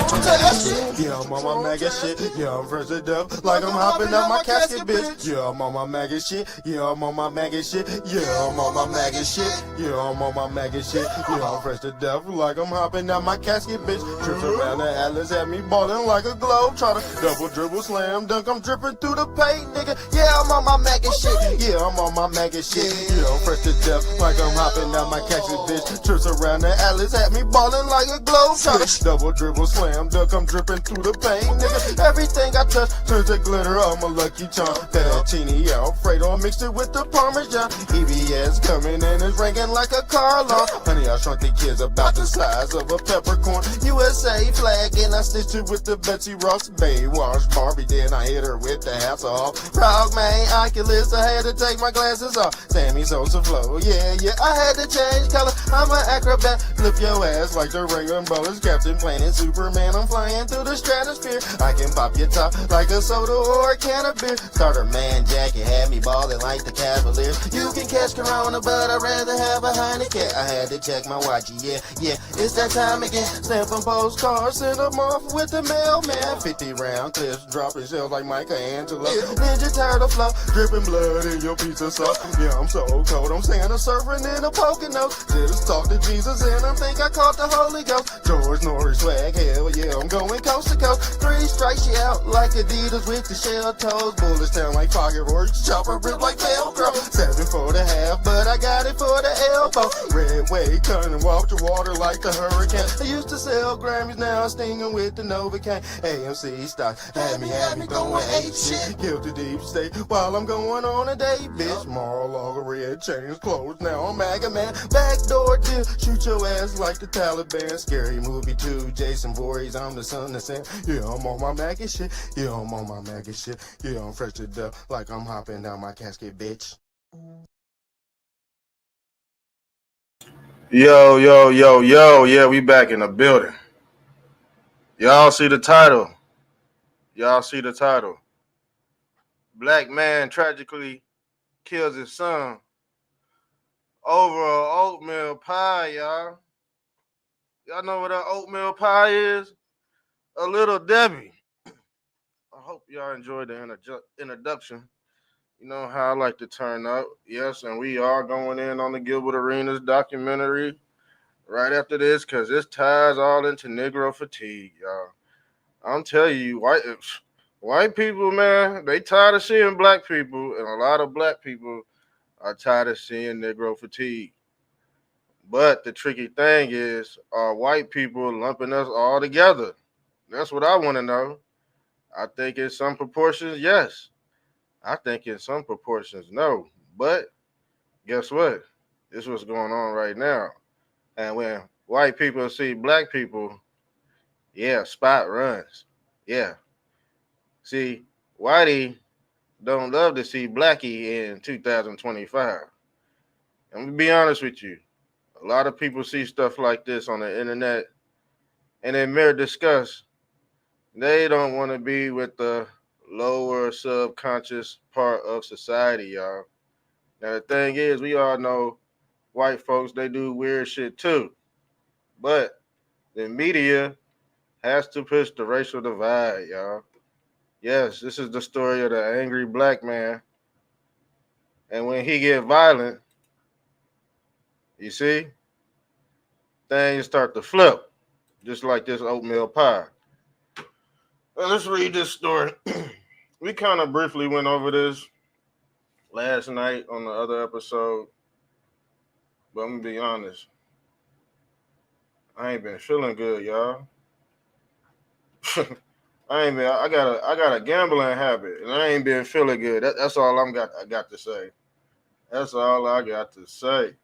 Yeah, I'm on my maggot shit. Yeah, I'm fresh to death, like I'm hopping out my casket, bitch. Yeah, I'm on my maggot shit. Yeah, I'm on my maggot shit. Yeah, I'm on my maggot shit. Yeah, I'm on my maggot shit. Yeah, I'm fresh to death, like I'm hopping out my casket, bitch. Trips around the Atlas, had me ballin' like a globe. Try to double dribble, slam dunk, I'm dripping through the paint, nigga. Yeah, I'm on my maggot shit. Yeah, I'm on my maggot shit. Yeah, I'm fresh to death, like I'm hopping out my casket, bitch. Trips around the Atlas, had me ballin' like a globe. Try to double dribble, slam dunk, I'm dripping through the paint, nigga. Everything I touch turns to glitter, I'm a lucky charm. Fettuccine Alfredo, mixed it with the Parmesan. EBS coming in, it's ringing like a car alarm. Honey, I shrunk the kids about the size of a peppercorn. USA flag, and I stitched it with the Betsy Ross Baywatch Barbie. Then I hit her with the hats off. Frog man, Oculus, I had to take my glasses off. Sammy Sosa flow, yeah, I had to change color. I'm an acrobat, flip your ass like the ring umbrellas. Captain Planet, Superman, I'm flying through the stratosphere. I can pop your top like a soda or a can of beer. Starter man jacket had me ballin' like the Cavaliers. You can catch Corona, but I'd rather have a Heineken. I had to check my watch, yeah, it's that time again. Stampin' postcards, send them off with the mailman. 50 round clips, dropping shells like Michelangelo. Ninja Turtle flow, dripping blood in your pizza sauce. Yeah, I'm so cold, I'm Santa surfing in a Pocono. Just talk to Jesus and I think I caught the Holy Ghost. George Norris swag, hell yeah, I'm going coast to coast. 3 strikes you out like Adidas with the shell toes. Bullets sound like fireworks, chopper rip like Velcro. 7 for the half, but I got it for the elbow. Red wave turning walk the water like the hurricane. I used to sell Grammys, now I'm stinging with the Novocaine. AMC stock had me throwing 8 shit. Guilty deep state while I'm going on a date, bitch. Mar-a-Lago red chains closed, now I'm MAGA man. Backdoor deal, shoot your ass like the Taliban. Scary movie 2, Jason Voorhees, I'm the son of Sam. Yeah, I'm on my maggot shit. Yeah, I'm on my maggot shit. Yeah, I'm fresh to death, like I'm hopping down my casket, bitch. Yo. Yeah, we back in the building. Y'all see the title. Black man tragically kills his son over a oatmeal pie, y'all. Y'all know what an oatmeal pie is? A little Debbie. I hope y'all enjoyed the introduction. You know how I like to turn up. Yes, and we are going in on the Gilbert Arenas documentary right after this because this ties all into Negro fatigue, y'all. I'm telling you, white people, man, they tired of seeing black people, and a lot of black people are tired of seeing Negro fatigue. But the tricky thing is, are white people lumping us all together? That's what I want to know. I think in some proportions, yes. I think in some proportions, no. But guess what? This is what's going on right now. And when white people see black people, yeah, spot runs. Yeah. See, Whitey don't love to see Blackie in 2025. I'm gonna be honest with you. A lot of people see stuff like this on the internet, and in mere disgust, they don't want to be with the lower subconscious part of society, y'all. Now the thing is, we all know white folks, they do weird shit too. But the media has to push the racial divide, y'all. Yes, this is the story of the angry black man. And when he get violent, you see, things start to flip, just like this oatmeal pie. Well, let's read this story. We kind of briefly went over this last night on the other episode, but I'm gonna be honest, I ain't been feeling good, y'all. I got a gambling habit, and I ain't been feeling good. That's all I got to say. That's all I got to say.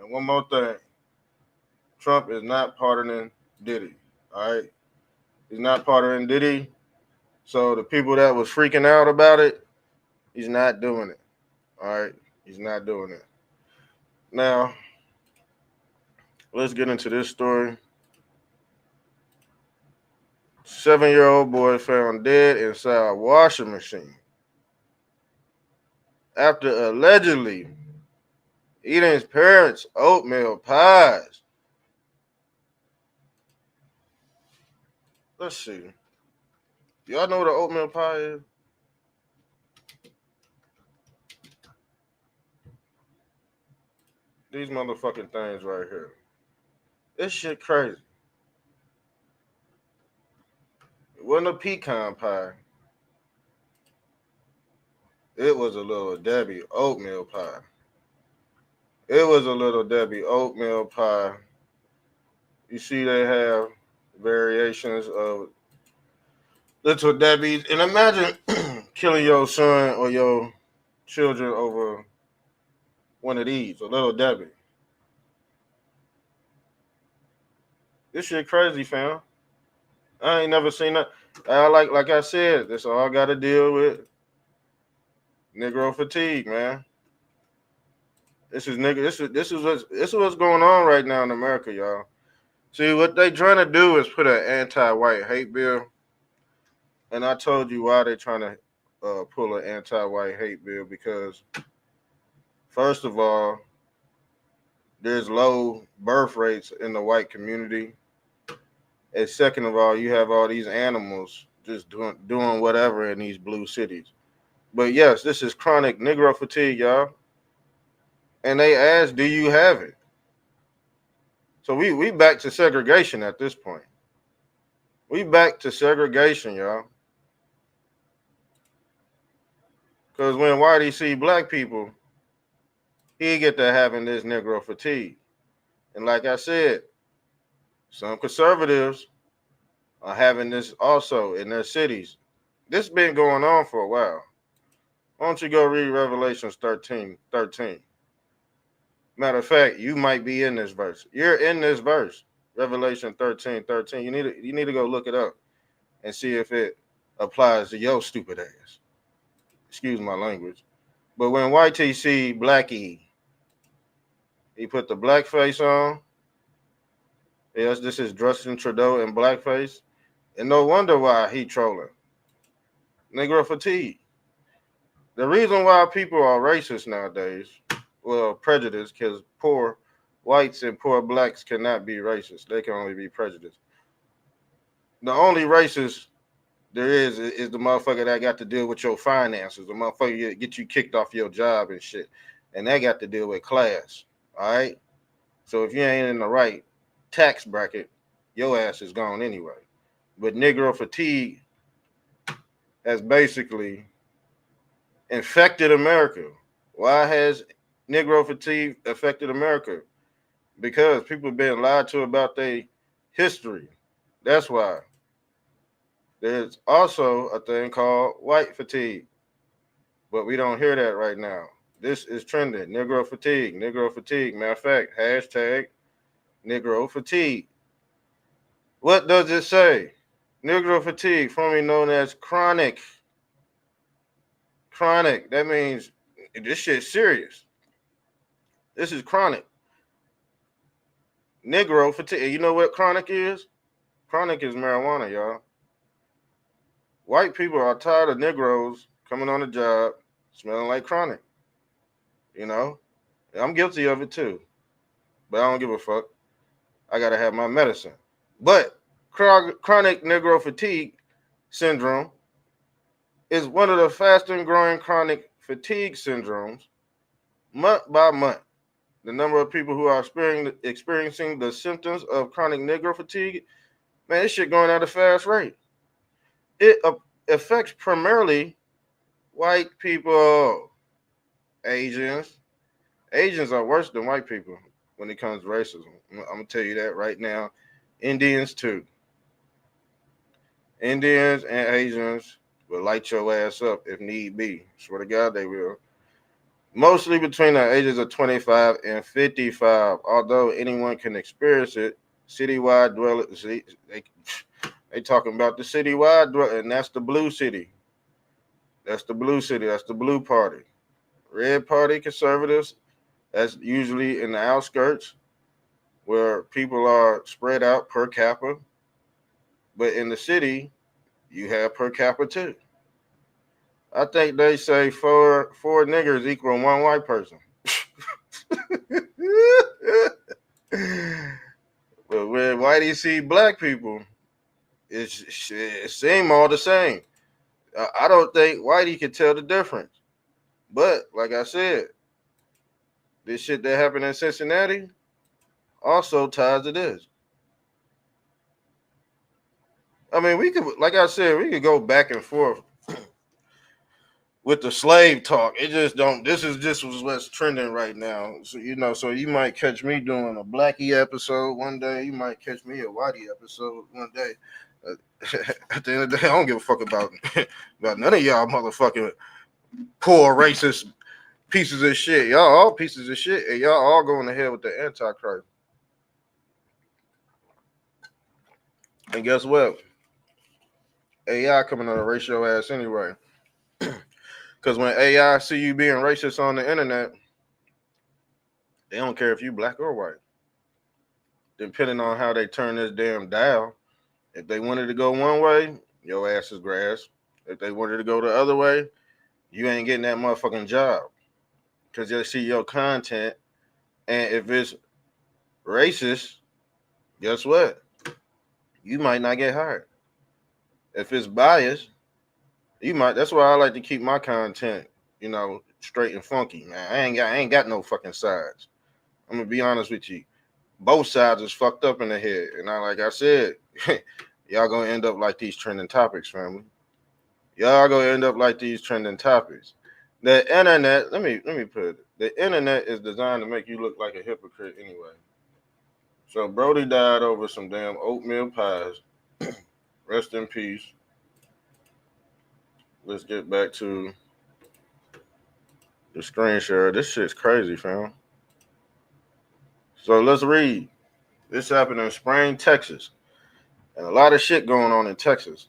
And one more thing, Trump is not pardoning Diddy. All right, he's not pardoning Diddy. So the people that was freaking out about it, he's not doing it. All right, he's not doing it. Now, let's get into this story. 7-year-old boy found dead inside a washing machine after allegedly eating his parents' oatmeal pies. Let's see. Y'all know what an oatmeal pie is? These motherfucking things right here. This shit crazy. It wasn't a pecan pie. It was a little Debbie oatmeal pie. It was a little Debbie oatmeal pie. You see, they have variations of little Debbie's. And imagine killing your son or your children over one of these, a little Debbie. This shit crazy, fam. I ain't never seen that. Like I said, that's all I got to deal with. Negro fatigue, man. This is what's going on right now in America, y'all. See, what they trying to do is put an anti-white hate bill, and I told you why they trying to pull an anti-white hate bill, because first of all, there's low birth rates in the white community, and second of all, you have all these animals just doing whatever in these blue cities. But yes, this is chronic Negro fatigue, y'all. And they ask, do you have it? So we back to segregation at this point. We back to segregation, y'all. Because when Whitey see black people, he get to having this Negro fatigue. And like I said, some conservatives are having this also in their cities. This been going on for a while. Why don't you go read Revelations 13:13? Matter of fact, you might be in this verse. You're in this verse, Revelation 13:13. You need to go look it up and see if it applies to your stupid ass. Excuse my language. But when YTC Blackie, he put the blackface on. Yes, this is Justin Trudeau in blackface. And no wonder why he trolling. Negro fatigue. The reason why people are racist nowadays, well, prejudiced, because poor whites and poor blacks cannot be racist. They can only be prejudiced. The only racist there is the motherfucker that got to deal with your finances. The motherfucker that get you kicked off your job and shit. And that got to deal with class. All right? So if you ain't in the right tax bracket, your ass is gone anyway. But Negro fatigue has basically infected America. Why has Negro fatigue affected America? Because people been lied to about their history. That's why. There's also a thing called white fatigue, but we don't hear that right now. This is trending. Negro fatigue. Negro fatigue. Matter of fact, hashtag Negro fatigue. What does it say? Negro fatigue, formerly known as chronic. Chronic. That means this shit's serious. This is chronic. Negro fatigue. You know what chronic is? Chronic is marijuana, y'all. White people are tired of Negroes coming on the job smelling like chronic. You know? I'm guilty of it too. But I don't give a fuck. I gotta have my medicine. But chronic Negro fatigue syndrome is one of the fastest growing chronic fatigue syndromes month by month. The number of people who are experiencing the symptoms of chronic Negro fatigue, man, this shit going at a fast rate. It affects primarily white people, Asians. Asians are worse than white people when it comes to racism. I'm gonna tell you that right now. Indians too. Indians and Asians will light your ass up if need be. Swear to God, they will. Mostly between the ages of 25 and 55, although anyone can experience it. Citywide dwellers, they talking about the citywide dwelling, and that's the blue city. That's the blue city. That's the blue party. Red party conservatives, that's usually in the outskirts where people are spread out per capita. But in the city, you have per capita too. I think they say four niggers equal one white person. But when whitey see black people, it seem all the same. I don't think Whitey could tell the difference. But like I said, this shit that happened in Cincinnati also ties to this. I mean, we could, like I said, we could go back and forth with the slave talk. It just don't. This is just what's trending right now. So so you might catch me doing a Blackie episode one day. You might catch me a Whitey episode one day. At the end of the day, I don't give a fuck about about none of y'all motherfucking poor racist pieces of shit. Y'all all pieces of shit, and y'all all going to hell with the Antichrist. And guess what? AI coming on a erase your ass anyway. Because when AI see you being racist on the internet, they don't care if you black or white. Depending on how they turn this damn dial. If they wanted to go one way, your ass is grass. If they wanted to go the other way, you ain't getting that motherfucking job. Because they'll see your content. And if it's racist, guess what? You might not get hired. If it's biased, you might. That's why I like to keep my content, straight and funky, man. I ain't got no fucking sides. I'm gonna be honest with you. Both sides is fucked up in the head. And like I said, y'all gonna end up like these trending topics, family. Y'all gonna end up like these trending topics. The internet, let me put it. The internet is designed to make you look like a hypocrite anyway. So Brody died over some damn oatmeal pies. Rest in peace. Let's get back to the screen share. This shit's crazy, fam. So let's read. This happened in Spring, Texas. And a lot of shit going on in Texas.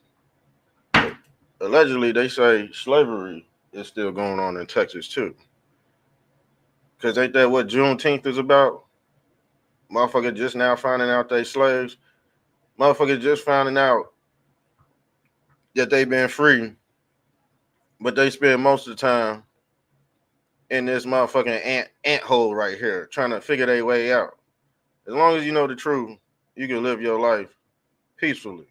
Allegedly, they say slavery is still going on in Texas, too. Because ain't that what Juneteenth is about? Motherfucker just now finding out they slaves. Motherfucker just finding out that they been free. But they spend most of the time in this motherfucking ant hole right here, trying to figure their way out. As long as you know the truth, you can live your life peacefully.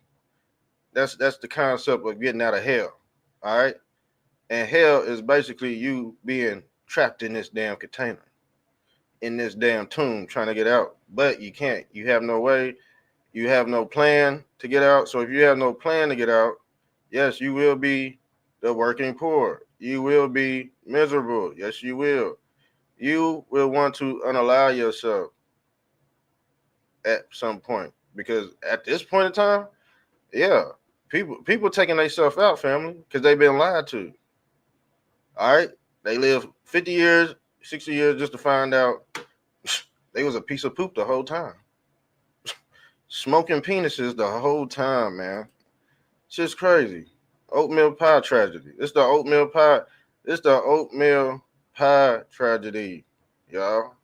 That's the concept of getting out of hell. All right? And hell is basically you being trapped in this damn container, in this damn tomb, trying to get out. But you can't. You have no way. You have no plan to get out. So if you have no plan to get out, yes, you will be the working poor. You will be miserable. Yes, you will. You will want to unallow yourself at some point. Because at this point in time, yeah, people taking themselves out, family, because they've been lied to. All right? They live 50 years, 60 years just to find out they was a piece of poop the whole time. Smoking penises the whole time, man. It's just crazy. Oatmeal pie tragedy. It's the oatmeal pie. It's the oatmeal pie tragedy, y'all.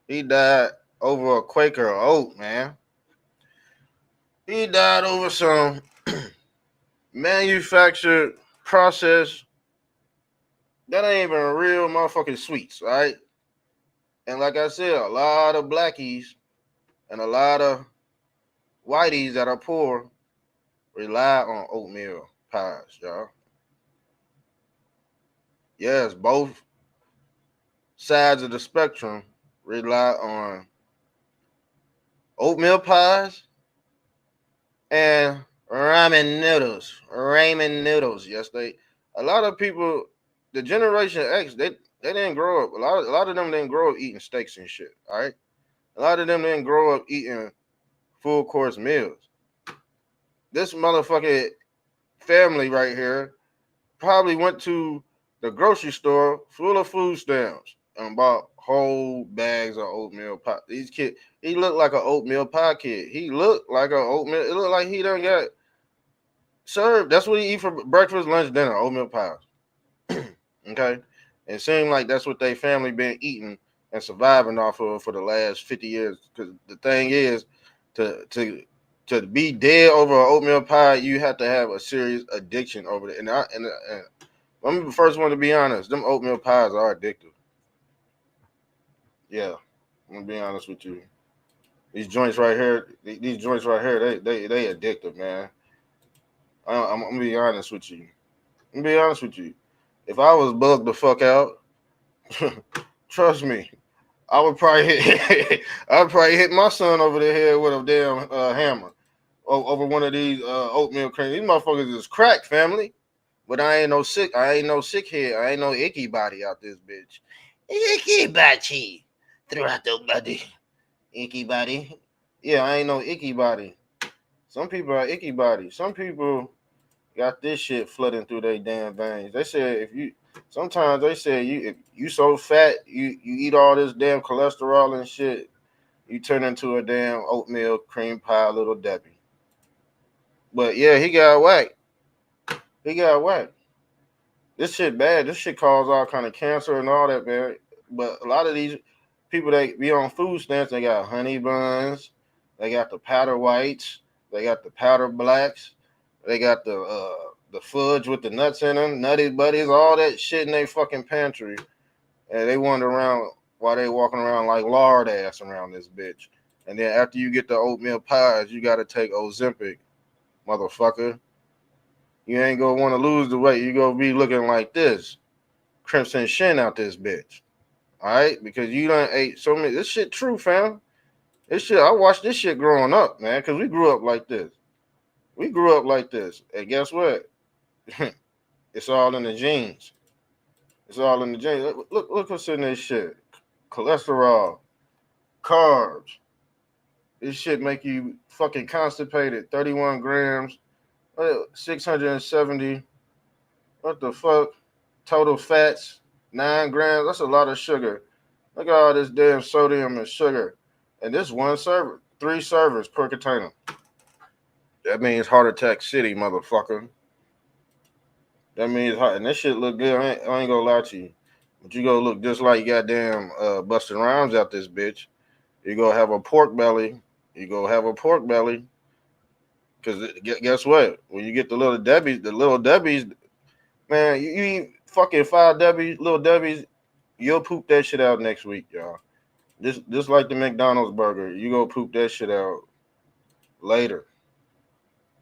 He died over a Quaker oat, man. He died over some manufactured process that ain't even real motherfucking sweets, right? And like I said, a lot of blackies and a lot of whiteys that are poor rely on oatmeal pies, y'all. Yes, both sides of the spectrum rely on oatmeal pies and ramen noodles. Ramen noodles. Yes, a lot of people, the Generation X, they didn't grow up. A lot of them didn't grow up eating steaks and shit. All right. A lot of them didn't grow up eating full course meals. This motherfucking family right here probably went to the grocery store full of food stamps and bought whole bags of oatmeal pie. These kids, he looked like an oatmeal pie kid. He looked like an oatmeal. It looked like he done got served. That's what he eat for breakfast, lunch, dinner, oatmeal pies. Okay? And it seemed like that's what they family been eating and surviving off of for the last 50 years. Because the thing is, to be dead over an oatmeal pie, you have to have a serious addiction over it. And I'm the first one to be honest. Them oatmeal pies are addictive. Yeah, I'm gonna be honest with you. These joints right here, these joints right here, they addictive, man. I'm gonna be honest with you. I'm gonna be honest with you. If I was bugged the fuck out, trust me, I would probably hit, I would probably hit my son over the head with a damn hammer over one of these oatmeal cream. These motherfuckers is crack, family. But I ain't no sick. I ain't no sick head. I ain't no icky body out this bitch. Icky body throughout the body. Icky body. Yeah, I ain't no icky body. Some people are icky body. Some people got this shit flooding through their damn veins. They said if you sometimes they say if you so fat, you eat all this damn cholesterol and shit, you turn into a damn oatmeal cream pie little Debbie. But yeah, he got whacked. He got whacked. This shit bad. This shit cause all kind of cancer and all that, man. But a lot of these people that be on food stamps, they got honey buns, they got the powder whites, they got the powder blacks, they got the fudge with the nuts in them, nutty buddies, all that shit in their fucking pantry, and they wander around while they walking around like lard ass around this bitch. And then after you get the oatmeal pies, you gotta take Ozempic, motherfucker. You ain't gonna want to lose the weight. You gonna be looking like this. Crimson Shin out this bitch. All right, because you done ate so many. This shit true, fam. This shit. I watched this shit growing up, man. Because we grew up like this. We grew up like this, and guess what? It's all in the genes. It's all in the genes. Look what's in this shit. Cholesterol, carbs. This shit make you fucking constipated. 31 grams, 670. What the fuck? Total fats, 9 grams. That's a lot of sugar. Look at all this damn sodium and sugar. And this one server, 3 servers per container. That means heart attack city, motherfucker. That means heart. And this shit look good. I ain't gonna lie to you. But you gonna look just like goddamn Busted Rhymes out this bitch. You gonna have a pork belly. You gonna have a pork belly. Cause guess what? When you get the little Debbie's, man, you eat fucking 5 Debbie's, little Debbie's, you'll poop that shit out next week, y'all. Just like the McDonald's burger, you go poop that shit out later.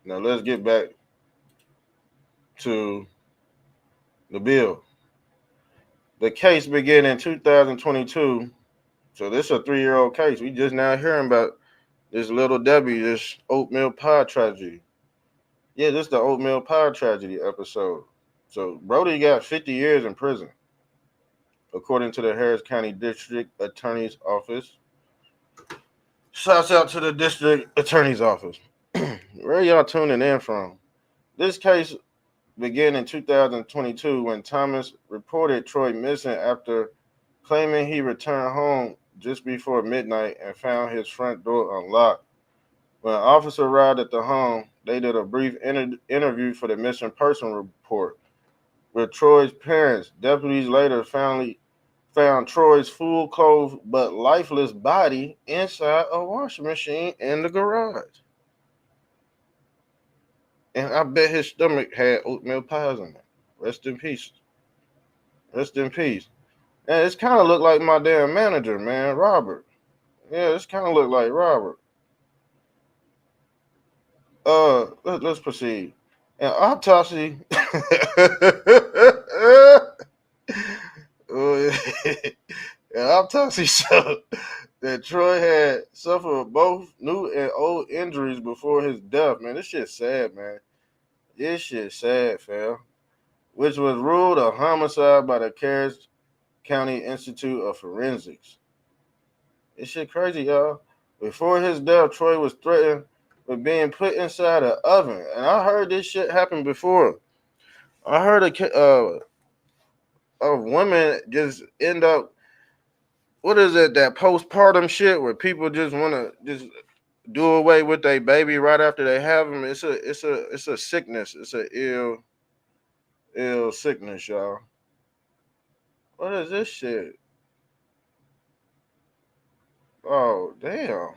Now let's get back to the bill. The case began in 2022. So this is a 3-year-old case. We just now hearing about this little Debbie, this oatmeal pie tragedy. Yeah, this is the oatmeal pie tragedy episode. So Brody got 50 years in prison, according to the Harris County District Attorney's Office. Shouts out to the District Attorney's Office. Where y'all tuning in from? This case began in 2022 when Thomas reported Troy missing after claiming he returned home just before midnight and found his front door unlocked. When an officer arrived at the home, they did a brief interview for the missing person report. With Troy's parents, deputies later found Troy's full clothed but lifeless body inside a washing machine in the garage. And I bet his stomach had oatmeal pies in it. Rest in peace. Rest in peace. And it's kind of looked like my damn manager, man, Robert. Yeah, it's kind of looked like Robert. Let's proceed. An autopsy. An autopsy showed that Troy had suffered both new and old injuries before his death. Man, this shit's sad, man. This shit's sad, fam. Which was ruled a homicide by the Harris County Institute of Forensics. This shit crazy, y'all. Before his death, Troy was threatened with being put inside an oven. And I heard this shit happen before. I heard of women just end up, what is it, that postpartum shit where people just want to just do away with their baby right after they have them. It's a sickness. It's a ill sickness, y'all. What is this shit? Oh, damn.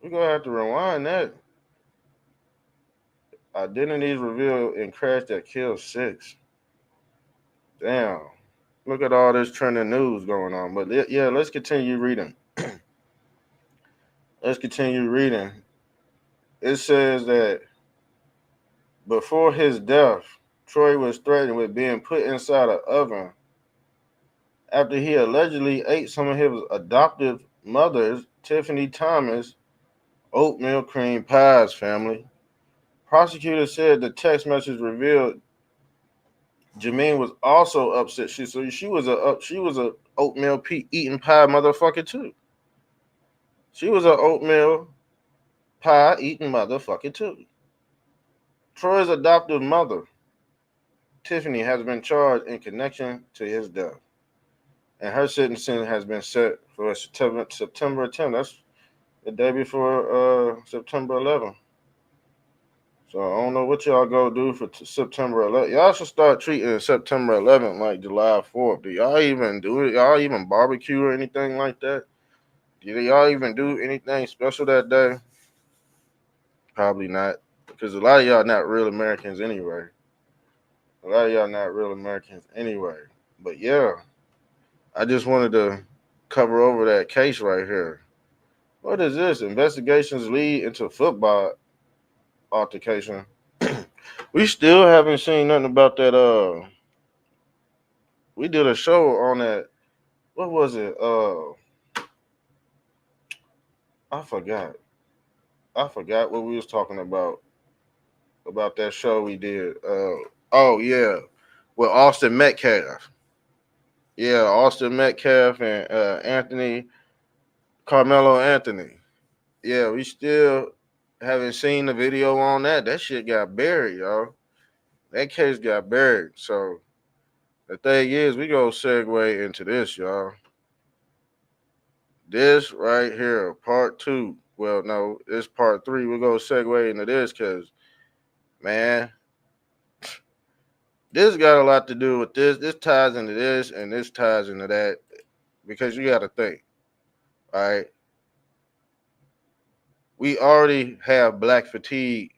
We're going to have to rewind that. Identities revealed in crash that killed 6. Damn. Look at all this trending news going on. But yeah, let's continue reading. Let's continue reading. It says that before his death, Troy was threatened with being put inside an oven after he allegedly ate some of his adoptive mother's, Tiffany Thomas, oatmeal cream pies family. Prosecutors said the text message revealed Jermaine was also upset. She was a oatmeal eating pie motherfucker too. She was a oatmeal pie eating motherfucker too. Troy's adoptive mother, Tiffany, has been charged in connection to his death, and her sentencing has been set for September 10th. That's the day before September 11th. So I don't know what y'all go do for September 11th. Y'all should start treating September 11th like July 4th. Do y'all even do it? Y'all even barbecue or anything like that? Do y'all even do anything special that day? Probably not, because a lot of y'all not real Americans anyway. A lot of y'all not real Americans anyway. But yeah, I just wanted to cover over that case right here. What is this? Investigations lead into football altercation. We still haven't seen nothing about that. We did a show on that. What was it? I forgot. I forgot what we was talking about that show we did. Oh yeah, with Austin Metcalf. Yeah, Austin Metcalf and Anthony Carmelo Anthony. Yeah, we still haven't seen the video on that. That shit got buried, y'all. That case got buried. So the thing is, we go segue into this, y'all. This right here, part two. Well, no, it's part three. We're gonna segue into this because, man, this got a lot to do with this. This ties into this, and this ties into that. Because you got to think, all right? We already have black fatigue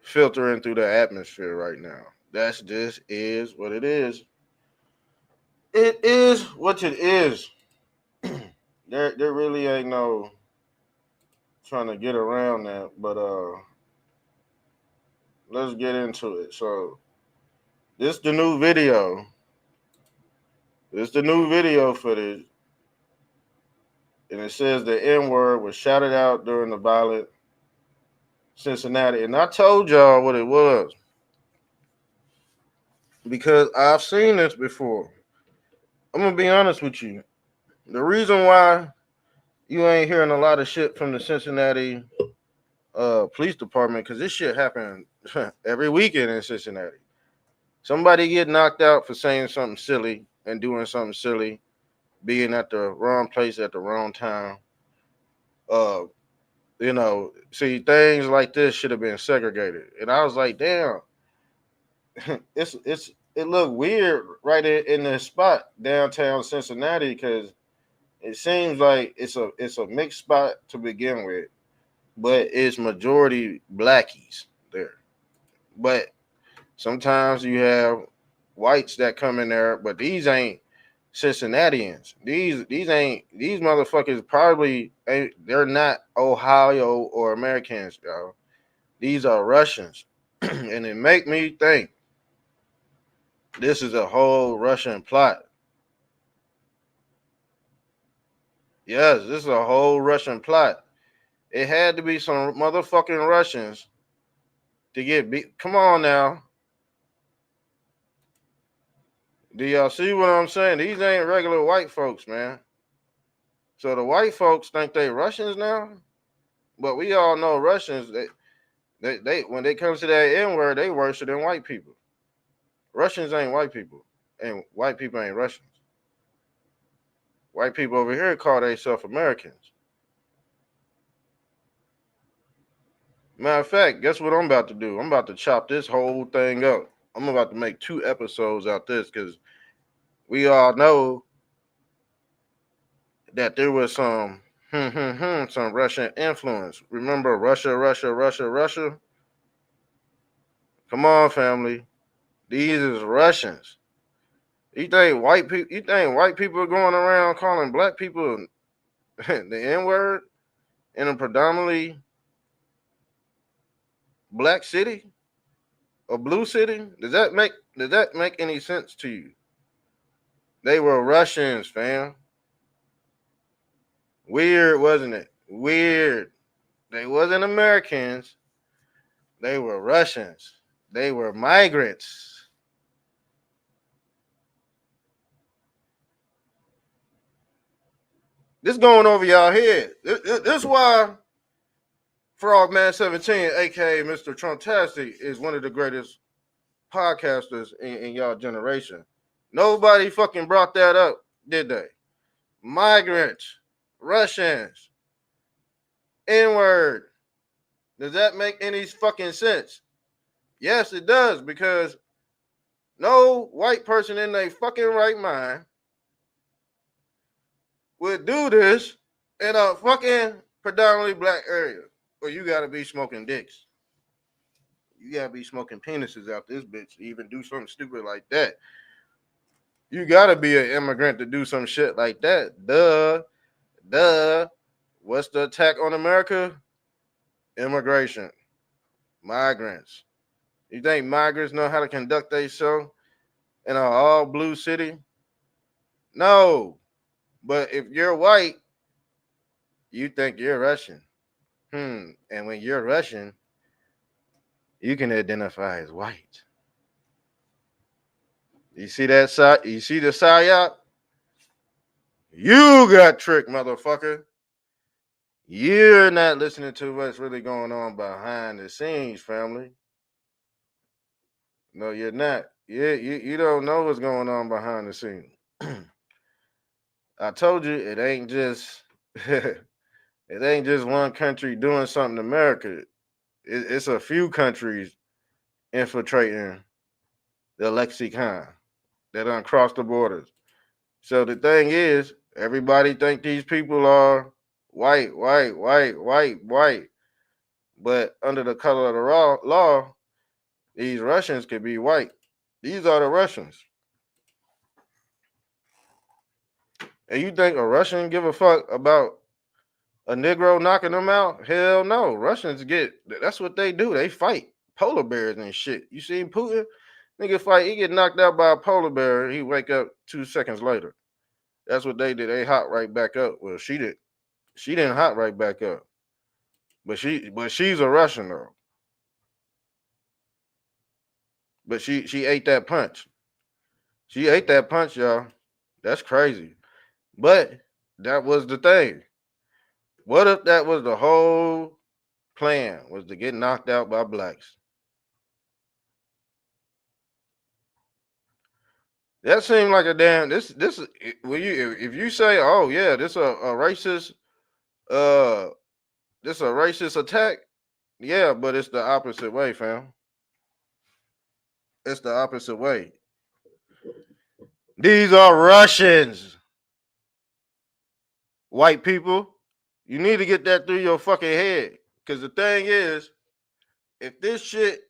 filtering through the atmosphere right now. That's just is what it is. It is what it is. There really ain't no trying to get around that, but let's get into it. So this the new video. This the new video footage, and it says the N word was shouted out during the violent Cincinnati, and I told y'all what it was because I've seen this before. I'm gonna be honest with you. The reason why you ain't hearing a lot of shit from the Cincinnati police department, because this shit happened every weekend in Cincinnati. Somebody get knocked out for saying something silly and doing something silly, being at the wrong place at the wrong time. Uh, see, things like this should have been segregated. And I was like, damn, it looked weird right in the spot downtown Cincinnati because it seems like it's a mixed spot to begin with, but it's majority blackies there. But sometimes you have whites that come in there, but these ain't Cincinnatians. These motherfuckers probably ain't. They're not Ohio or Americans, y'all. These are Russians, and it make me think this is a whole Russian plot. Yes, this is a whole Russian plot. It had to be some motherfucking Russians to get beat. Come on now. Do y'all see what I'm saying? These ain't regular white folks, man. So the white folks think they Russians now, but we all know Russians. They when they comes to that N word, they worse than white people. Russians ain't white people, and white people ain't Russians. White people over here call themselves Americans. Matter of fact, guess what I'm about to do? I'm about to chop this whole thing up. I'm about to make 2 episodes out this because we all know that there was some Russian influence. Remember Russia, Russia, Russia, Russia? Come on, family. These is Russians. You think white people are going around calling black people the N word in a predominantly black city or blue city? Does that make any sense to you? They were Russians, fam. Weird, wasn't it? Weird. They wasn't Americans. They were Russians. They were migrants. This going over y'all head. This why Frogman 17, aka Mr. Trumptastic, is one of the greatest podcasters in y'all generation. Nobody fucking brought that up, did they? Migrants, Russians, N-word. Does that make any fucking sense? Yes, it does, because no white person in their fucking right mind would do this in a fucking predominantly black area. Or you gotta be smoking dicks. You gotta be smoking penises out this bitch to even do something stupid like that. You gotta be an immigrant to do some shit like that. Duh. What's the attack on America? Immigration. Migrants. You think migrants know how to conduct themselves in an all blue city? No. But if you're white, you think you're Russian. And when you're Russian, you can identify as white. You see that side? You see the psyop? You got tricked, motherfucker. You're not listening to what's really going on behind the scenes, family. No, you're not. You don't know what's going on behind the scenes. I told you it ain't just it ain't just one country doing something to America. It's a few countries infiltrating the lexicon that done crossed the borders. So the thing is, everybody think these people are white. But under the color of the law, these Russians could be white. These are the Russians. And you think a Russian give a fuck about a Negro knocking them out? Hell no. Russians that's what they do. They fight polar bears and shit. You see Putin? Nigga fight, he get knocked out by a polar bear, he wake up 2 seconds later. That's what they did. They hot right back up. Well, she did. She didn't hot right back up. But she's a Russian though. But she ate that punch. She ate that punch, y'all. That's crazy. But that was the thing. What if that was the whole plan, was to get knocked out by blacks? That seemed like a damn this when you if you say, oh yeah, this a racist uh this a racist attack, yeah, but it's the opposite way, fam. It's the opposite way. These are Russians, white people. You need to get that through your fucking head. Because the thing is, if this shit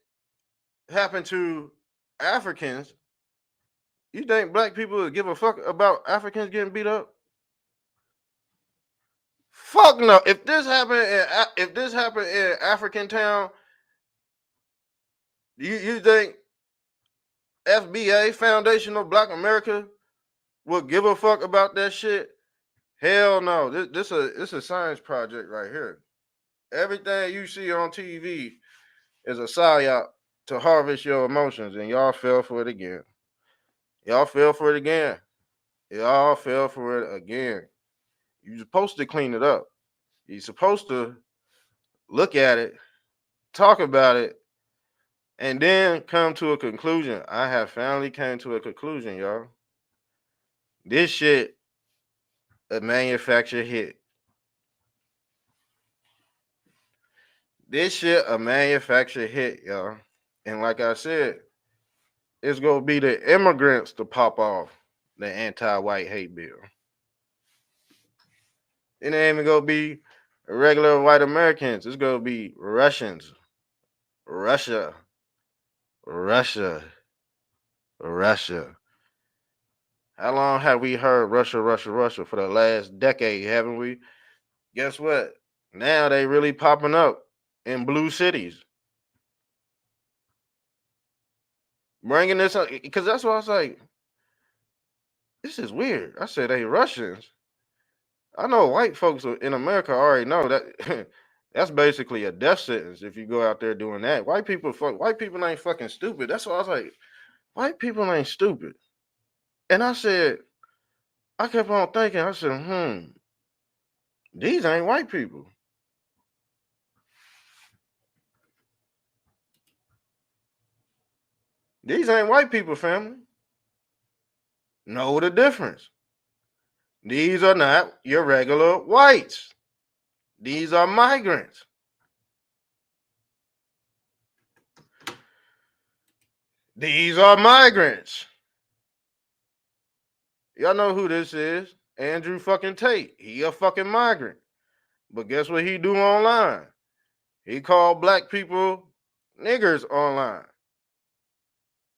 happened to Africans, you think black people would give a fuck about Africans getting beat up? Fuck no. If this happened in African town, you think FBA Foundation of Black America would give a fuck about that shit? Hell no. This a science project right here. Everything you see on TV is a psyop to harvest your emotions, and y'all fell for it again. Y'all fell for it again. Y'all fell for it again. You're supposed to clean it up. You're supposed to look at it, talk about it, and then come to a conclusion. I have finally came to a conclusion, y'all. This shit a manufactured hit. This shit a manufactured hit, y'all. And like I said, it's gonna be the immigrants to pop off the anti-white hate bill. It ain't even gonna be regular white Americans. It's gonna be Russians, Russia, Russia, Russia. How long have we heard Russia, Russia, Russia for the last decade, haven't we? Guess what? Now they really popping up in blue cities. Bringing this up because that's why I was like, this is weird. I said, hey, Russians. I know white folks in America already know that that's basically a death sentence if you go out there doing that. White people ain't fucking stupid. That's why I was like, white people ain't stupid. And I kept on thinking, I said, these ain't white people. These ain't white people, family. Know the difference. These are not your regular whites. These are migrants. These are migrants. Y'all know who this is? Andrew fucking Tate. He a fucking migrant. But guess what he do online? He called black people niggers online.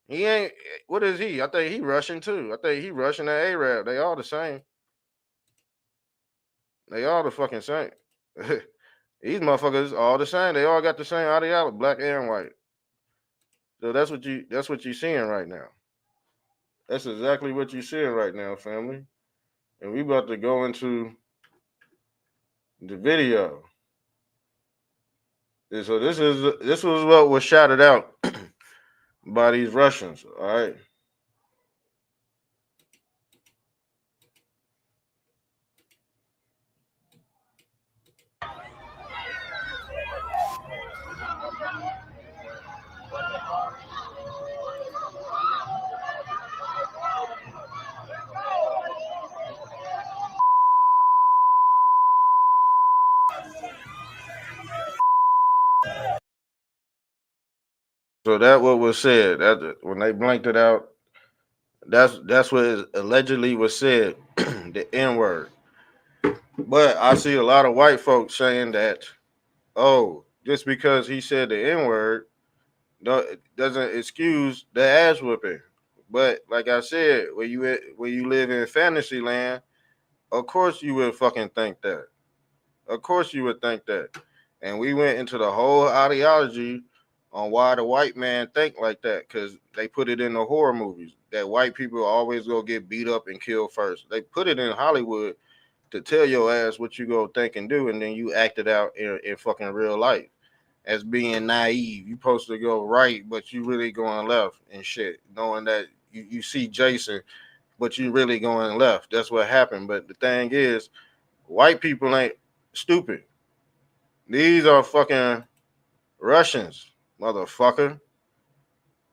He ain't, what is he? I think he Russian too. I think he Russian and Arab. They all the same. They all the fucking same. These motherfuckers all the same. They all got the same ideology, black and white. So that's what you seeing right now. That's exactly what you seeing right now, family. And we about to go into the video. And so this was what was shouted out by these Russians. All right. So that what was said. That when they blanked it out, that's what allegedly was said, the N word. But I see a lot of white folks saying that, oh, just because he said the N word doesn't excuse the ass whooping. But like I said, when you live in fantasy land, of course you would fucking think that. Of course you would think that. And we went into the whole ideology on why the white man think like that, because they put it in the horror movies that white people always go get beat up and killed first. They put it in Hollywood to tell your ass what you go think and do, and then you act it out in fucking real life as being naive. You supposed to go right, but you really going left and shit, knowing that you see Jason, but you really going left. That's what happened. But the thing is, white people ain't stupid. These are fucking Russians, motherfucker.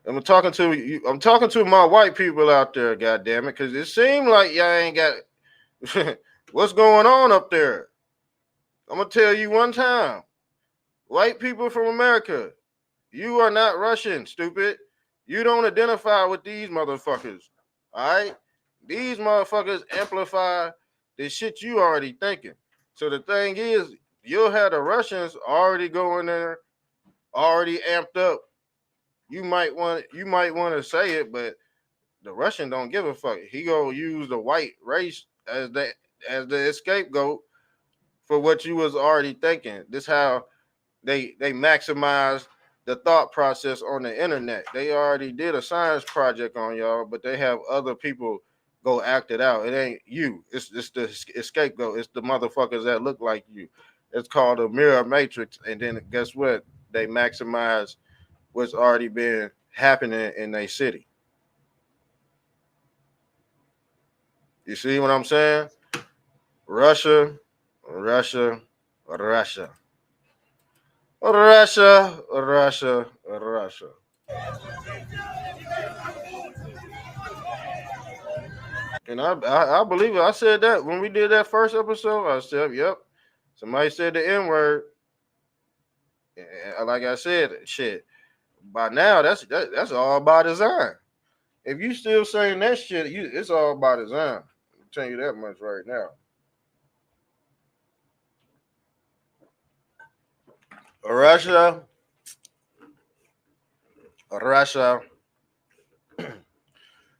I'm talking to you. I'm talking to my white people out there, goddamn it, because it seemed like y'all ain't got what's going on up there. I'm gonna tell you one time, white people from America, you are not Russian, stupid. You don't identify with these motherfuckers. All right, these motherfuckers amplify the shit you already thinking. So the thing is, you'll have the Russians already going there, already amped up. You might want to say it, but the Russian don't give a fuck. He gonna use the white race as the scapegoat for what you was already thinking. This how they maximize the thought process on the internet. They already did a science project on y'all, but they have other people go act it out. It ain't you. It's the scapegoat. It's the motherfuckers that look like you. It's called a mirror matrix. And then guess what? They maximize what's already been happening in their city. You see what I'm saying? Russia, Russia, Russia, Russia, Russia, Russia. And I believe it. I said that when we did that first episode. I said, "Yep." Somebody said the N word. Like I said, shit. By now, that's all by design. If you still saying that shit, it's all by design. I'm telling you that much right now. Russia, Russia,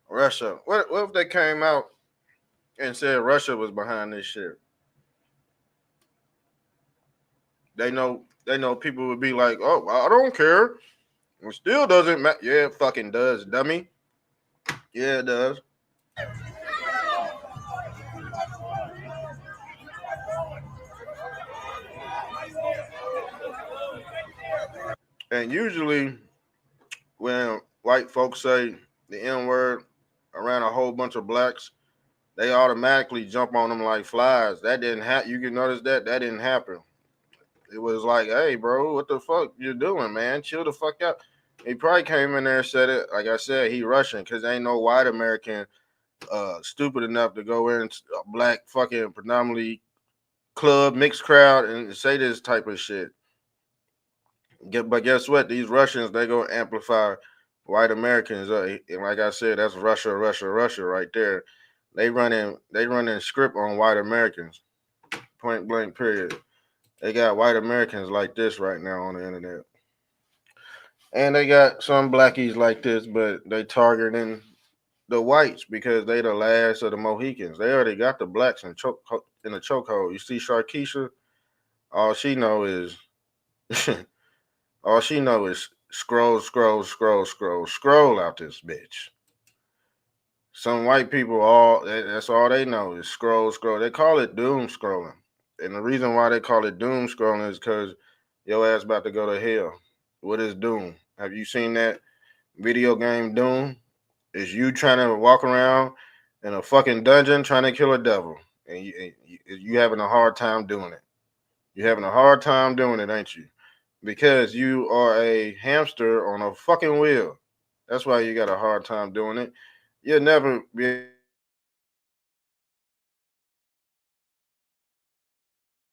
Russia. What if they came out and said Russia was behind this shit? they know people would be like, oh, I don't care. It still doesn't matter. Yeah, it fucking does, dummy. Yeah, it does. And usually when white folks say the N word around a whole bunch of blacks, they automatically jump on them like flies. That didn't happen. You can notice that didn't happen. It was like, hey, bro, what the fuck you doing, man? Chill the fuck out. He probably came in there and said it. Like I said, he Russian because ain't no white American stupid enough to go in a black fucking predominantly club mixed crowd and say this type of shit. But guess what? These Russians they go amplify white Americans. And like I said, that's Russia, Russia, Russia right there. They running script on white Americans. Point blank. Period. They got white Americans like this right now on the internet, and they got some blackies like this, but they targeting the whites because they the last of the Mohicans. They already got the blacks in the chokehold. You see, Sharkeisha, all she know is all she know is scroll, scroll, scroll, scroll, scroll out this bitch. Some white people that's all they know is scroll, scroll. They call it doom scrolling, and the reason why they call it doom scrolling is because your ass about to go to hell. What is doom? Have you seen that video game Doom? Is you trying to walk around in a fucking dungeon trying to kill a devil, and you having a hard time doing it. You're having a hard time doing it, ain't you? Because you are a hamster on a fucking wheel. That's why you got a hard time doing it. You'll never be able to do it because you're on a fucking wheel. You're on a fucking wheel.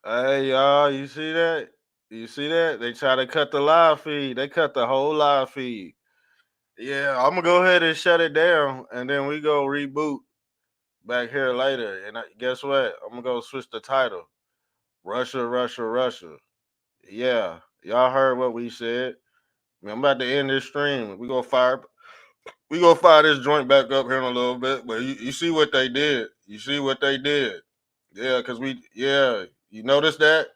Hey y'all, you see that? You see that? They try to cut the live feed. They cut the whole live feed. Yeah, I'm gonna go ahead and shut it down, and then we go reboot back here later. And guess what? I'm gonna go switch the title. Russia, Russia, Russia. Yeah, y'all heard what we said. I'm about to end this stream. We gonna fire this joint back up here in a little bit. But you see what they did. You see what they did. Yeah, cause you notice that.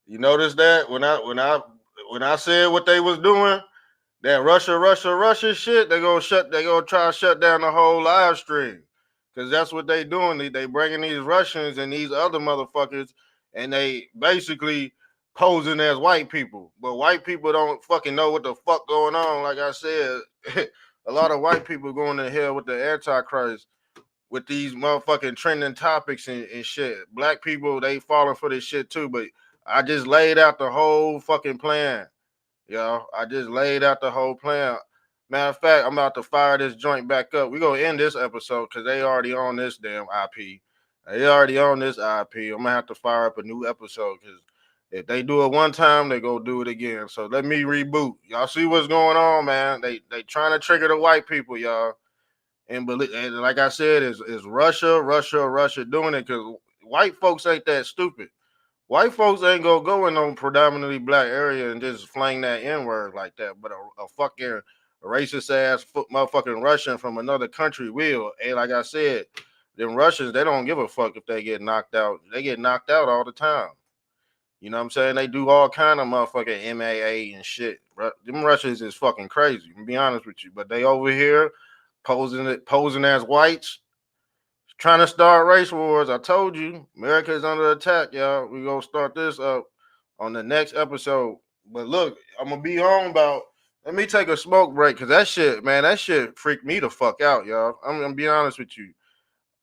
You notice that when I said what they was doing, that Russia, Russia, Russia shit, they gonna try to shut down the whole live stream. Cause that's what they doing. They bringing these Russians and these other motherfuckers and they basically posing as white people. But white people don't fucking know what the fuck going on. Like I said, a lot of white people going to hell with the Antichrist with these motherfucking trending topics and shit. Black people, they falling for this shit too. But I just laid out the whole fucking plan. Yo, I just laid out the whole plan. Matter of fact, I'm about to fire this joint back up. We gonna end this episode because they already on this damn IP. They already on this IP. I'm gonna have to fire up a new episode because if they do it one time, they go do it again. So let me reboot. Y'all see what's going on, man? They trying to trigger the white people, y'all. And like I said, is Russia, Russia, Russia doing it because white folks ain't that stupid. White folks ain't gonna go in no predominantly black area and just fling that N word like that. But a fucking racist ass motherfucking Russian from another country will. And like I said, them Russians they don't give a fuck if they get knocked out. They get knocked out all the time. You know what I'm saying? They do all kind of motherfucking MAA and shit. Them Russians is fucking crazy. To be honest with you, but they over here posing as whites trying to start race wars. I told you, America is under attack, y'all. We gonna start this up on the next episode. But look, I'm gonna be on about Let me take a smoke break because that shit, man, that shit freaked me the fuck out, y'all. I'm gonna be honest with you.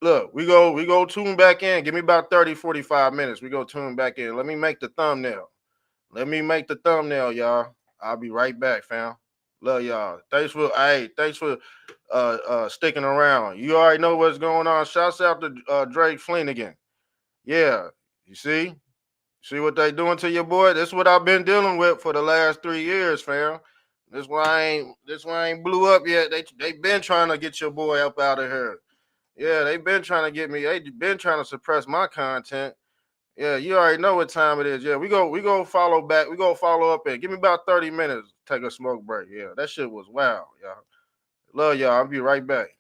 Look, we go tune back in. Give me about 30, 45 minutes. We go tune back in. Let me make the thumbnail. Let me make the thumbnail, y'all. I'll be right back, fam. Love y'all. Thanks for sticking around. You already know what's going on. Shouts out to Drake Flanagan. Yeah, you see what they doing to your boy? This is what I've been dealing with for the last 3 years, fam. This why I ain't blew up yet. They been trying to get your boy up out of here. Yeah, they been trying to get me. They been trying to suppress my content. Yeah, you already know what time it is. Yeah, we go follow back. We go follow up and give me about 30 minutes. Take a smoke break. Yeah, that shit was wild, y'all. Love y'all. I'll be right back.